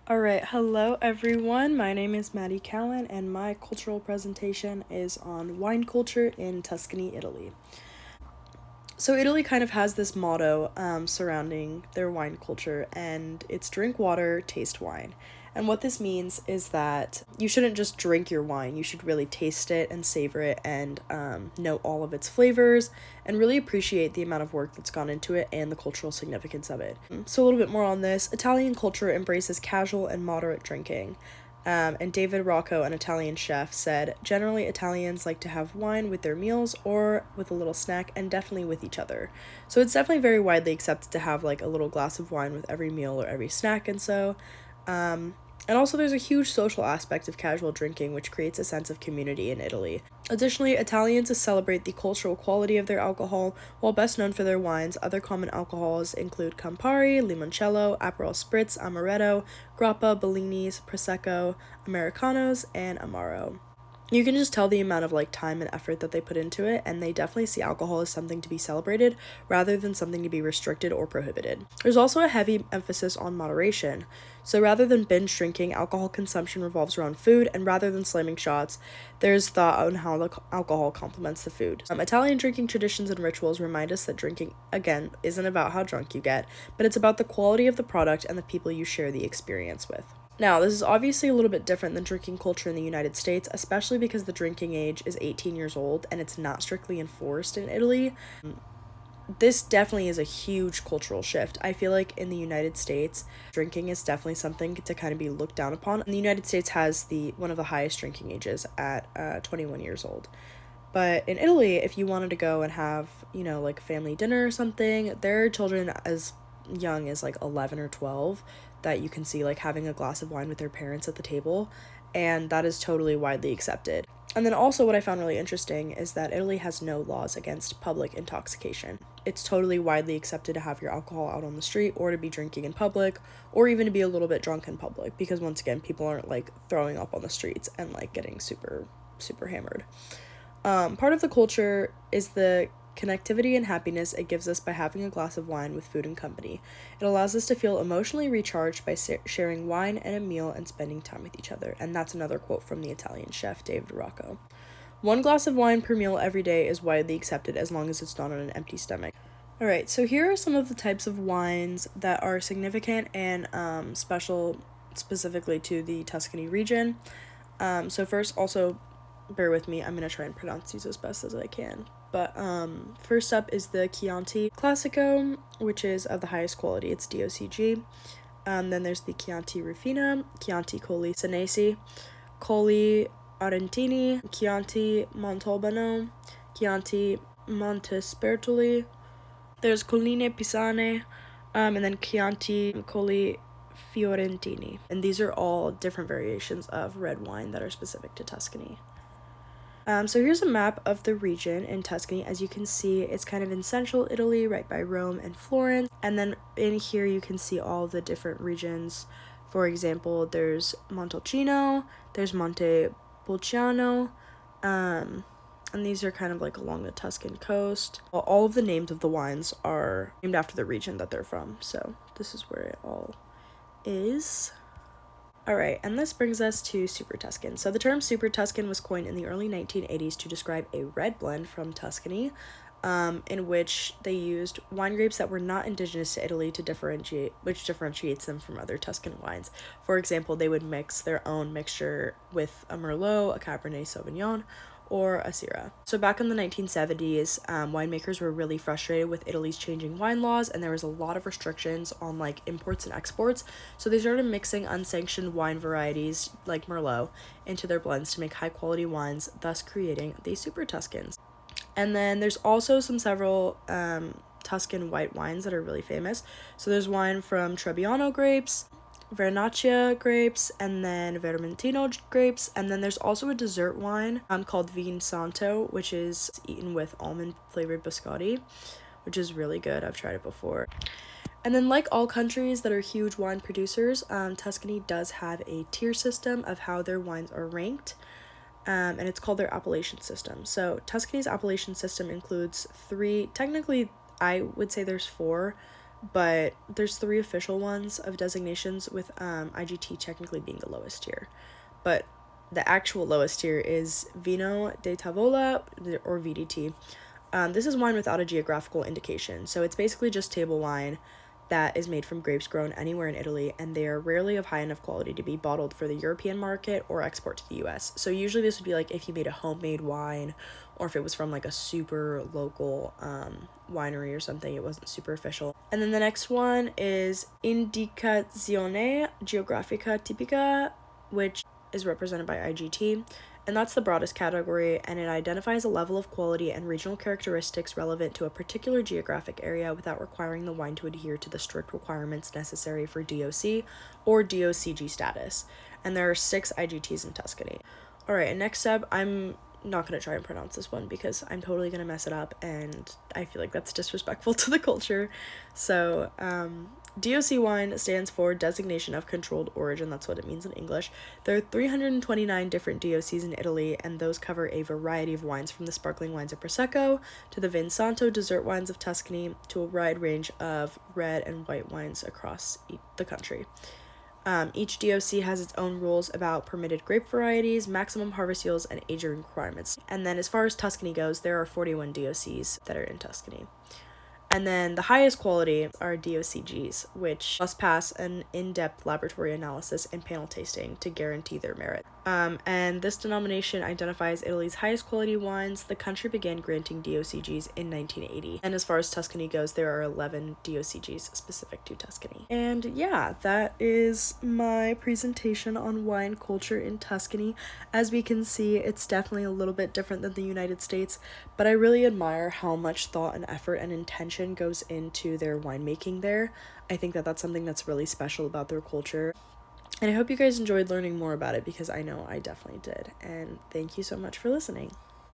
All right, hello everyone. My name is Maddie Callan, and my cultural presentation is on wine culture in Tuscany, Italy. So, Italy kind of has this motto surrounding their wine culture, and it's drink water, taste wine. And what this means is that you shouldn't just drink your wine, you should really taste it and savor it and know all of its flavors and really appreciate the amount of work that's gone into it and the cultural significance of it. So, a little bit more on this. Italian culture embraces casual and moderate drinking. And David Rocco, an Italian chef, said, generally, Italians like to have wine with their meals or with a little snack and definitely with each other. So it's definitely very widely accepted to have like a little glass of wine with every meal or every snack, and so. And also, there's a huge social aspect of casual drinking, which creates a sense of community in Italy. Additionally, Italians celebrate the cultural quality of their alcohol. While best known for their wines, other common alcohols include Campari, Limoncello, Aperol Spritz, Amaretto, Grappa, Bellinis, Prosecco, Americanos, and Amaro. You can just tell the amount of like time and effort that they put into it, and they definitely see alcohol as something to be celebrated rather than something to be restricted or prohibited. There's also a heavy emphasis on moderation. So rather than binge drinking, alcohol consumption revolves around food, and rather than slamming shots, there's thought on how the alcohol complements the food. Italian drinking traditions and rituals remind us that drinking, again, isn't about how drunk you get, but it's about the quality of the product and the people you share the experience with. Now, this is obviously a little bit different than drinking culture in the United States, especially because the drinking age is 18 years old and it's not strictly enforced in Italy. This definitely is a huge cultural shift. I feel like in the United States, drinking is definitely something to kind of be looked down upon. And the United States has one of the highest drinking ages at 21 years old. But in Italy, if you wanted to go and have, like family dinner or something, there are children as young as like 11 or 12 that you can see like having a glass of wine with their parents at the table, and that is totally widely accepted. And then also, what I found really interesting is that Italy has no laws against public intoxication. It's totally widely accepted to have your alcohol out on the street or to be drinking in public or even to be a little bit drunk in public because, once again, people aren't like throwing up on the streets and like getting super, super hammered. Part of the culture is the connectivity and happiness it gives us by having a glass of wine with food and company. It allows us to feel emotionally recharged by sharing wine and a meal and spending time with each other. And that's another quote from the Italian chef David Rocco. One glass of wine per meal every day is widely accepted as long as it's not on an empty stomach. Alright, so here are some of the types of wines that are significant and special specifically to the Tuscany region. So first, also bear with me, I'm gonna try and pronounce these as best as I can. But first up is the Chianti Classico, which is of the highest quality. It's DOCG. Then there's the Chianti Rufina, Chianti Colli Senesi, Colli Argentini, Chianti Montalbano, Chianti Montespertoli. There's Colline Pisane, and then Chianti Colli Fiorentini. And these are all different variations of red wine that are specific to Tuscany. So here's a map of the region in Tuscany. As you can see, it's kind of in central Italy, right by Rome and Florence. And then in here, you can see all the different regions. For example, there's Montalcino, there's Montepulciano, and these are kind of like along the Tuscan coast. All of the names of the wines are named after the region that they're from. So this is where it all is. Alright, and this brings us to Super Tuscan. So the term Super Tuscan was coined in the early 1980s to describe a red blend from Tuscany, in which they used wine grapes that were not indigenous to Italy to differentiate, which differentiates them from other Tuscan wines. For example, they would mix their own mixture with a Merlot, a Cabernet Sauvignon, or a Syrah. So back in the 1970s, winemakers were really frustrated with Italy's changing wine laws, and there was a lot of restrictions on like imports and exports. So they started mixing unsanctioned wine varieties like Merlot into their blends to make high quality wines, thus creating the Super Tuscans. And then there's also several Tuscan white wines that are really famous. So there's wine from Trebbiano grapes, Vernaccia grapes, and then Vermentino grapes. And then there's also a dessert wine called Vin Santo, which is eaten with almond flavored biscotti, which is really good. I've tried it before. And then, like all countries that are huge wine producers, Tuscany does have a tier system of how their wines are ranked. And it's called their appellation system. So Tuscany's appellation system includes three, technically I would say there's four but there's 3 official ones of designations, with IGT technically being the lowest tier. But the actual lowest tier is Vino de Tavola, or VDT. This is wine without a geographical indication, so it's basically just table wine that is made from grapes grown anywhere in Italy, and they are rarely of high enough quality to be bottled for the European market or export to the US. So usually this would be like if you made a homemade wine, or if it was from like a super local winery or something, it wasn't super official. And then the next one is Indicazione Geografica Tipica, which is represented by IGT, and that's the broadest category, and it identifies a level of quality and regional characteristics relevant to a particular geographic area without requiring the wine to adhere to the strict requirements necessary for DOC or DOCG status. And there are 6 IGTs in Tuscany. Alright, and next up, I'm not going to try and pronounce this one because I'm totally going to mess it up, and I feel like that's disrespectful to the culture. So, DOC wine stands for Designation of Controlled Origin. That's what it means in English. There are 329 different DOCs in Italy, and those cover a variety of wines, from the sparkling wines of Prosecco to the Vinsanto dessert wines of Tuscany to a wide range of red and white wines across the country. Each DOC has its own rules about permitted grape varieties, maximum harvest yields, and aging requirements. And then as far as Tuscany goes, there are 41 DOCs that are in Tuscany. And then the highest quality are DOCGs, which must pass an in-depth laboratory analysis and panel tasting to guarantee their merit. And this denomination identifies Italy's highest quality wines. The country began granting DOCGs in 1980. And as far as Tuscany goes, there are 11 DOCGs specific to Tuscany. And yeah, that is my presentation on wine culture in Tuscany. As we can see, it's definitely a little bit different than the United States, but I really admire how much thought and effort and intention goes into their winemaking there. I think that that's something that's really special about their culture. And I hope you guys enjoyed learning more about it, because I know I definitely did. And thank you so much for listening.